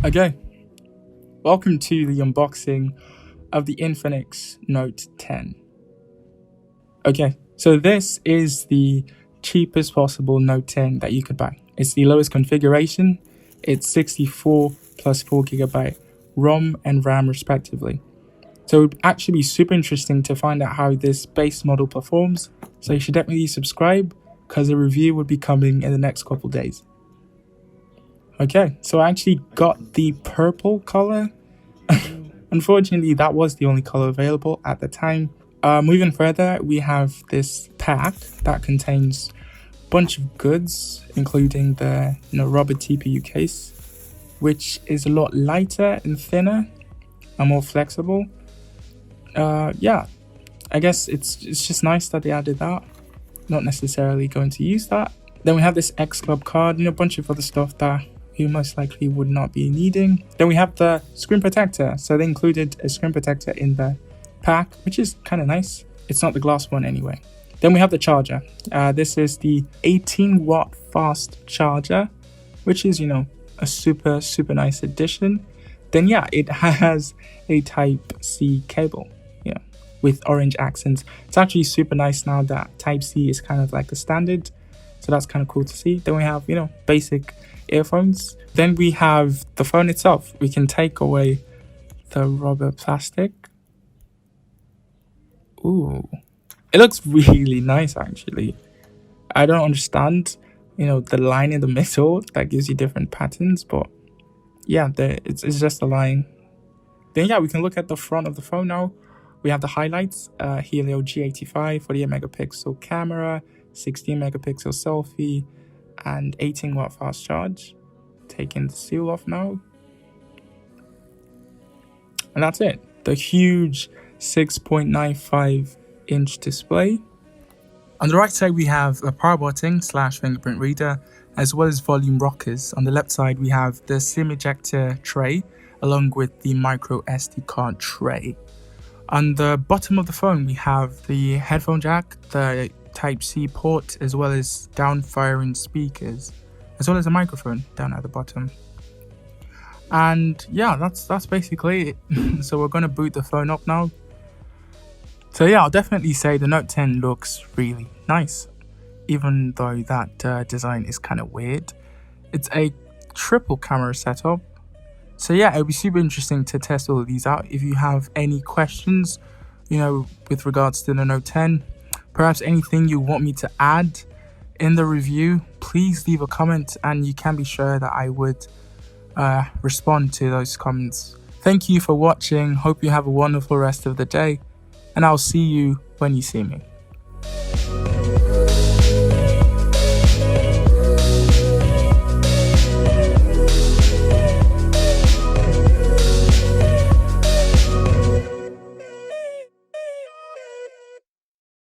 Okay, welcome to the unboxing of the Infinix NOTE 10. Okay, so this is the cheapest possible Note 10 that you could buy. It's the lowest configuration. It's 64 plus 4GB ROM and RAM respectively. So it would actually be super interesting to find out how this base model performs. So you should definitely subscribe because a review would be coming in the next couple days. Okay, so I actually got the purple color. Unfortunately, that was the only color available at the time. Moving further, we have this pack that contains a bunch of goods, including the rubber TPU case, which is a lot lighter and thinner and more flexible. Yeah, I guess it's just nice that they added that. Not necessarily going to use that. Then we have this X Club card and a bunch of other stuff that you most likely would not be needing. Then we have the screen protector. So they included a screen protector in the pack, which is kind of nice. It's not the glass one anyway. Then we have the charger. This is the 18-watt fast charger, which is, a super nice addition. Then yeah, it has a Type-C cable, with orange accents. It's actually super nice now that Type-C is kind of like the standard. So that's kind of cool to see. Then we have, basic earphones. Then we have the phone itself. We can take away the rubber plastic. Ooh, it looks really nice actually. I don't understand, the line in the middle that gives you different patterns, but yeah, it's just a line. Then yeah, we can look at the front of the phone now. We have the highlights, Helio G85, 48 megapixel camera, 16 megapixel selfie, and 18-watt fast charge. Taking the seal off now. And that's it. The huge 6.95-inch display. On the right side, we have a power button / fingerprint reader, as well as volume rockers. On the left side, we have the SIM ejector tray, along with the micro SD card tray. On the bottom of the phone, we have the headphone jack, the Type-C port, as well as down-firing speakers, as well as a microphone down at the bottom. And yeah, that's basically it. So we're going to boot the phone up now. So yeah, I'll definitely say the Note 10 looks really nice, even though that design is kind of weird. It's a triple camera setup. So yeah, it'll be super interesting to test all of these out. If you have any questions, with regards to the Note 10, perhaps anything you want me to add in the review, please leave a comment and you can be sure that I would respond to those comments. Thank you for watching. Hope you have a wonderful rest of the day, and I'll see you when you see me.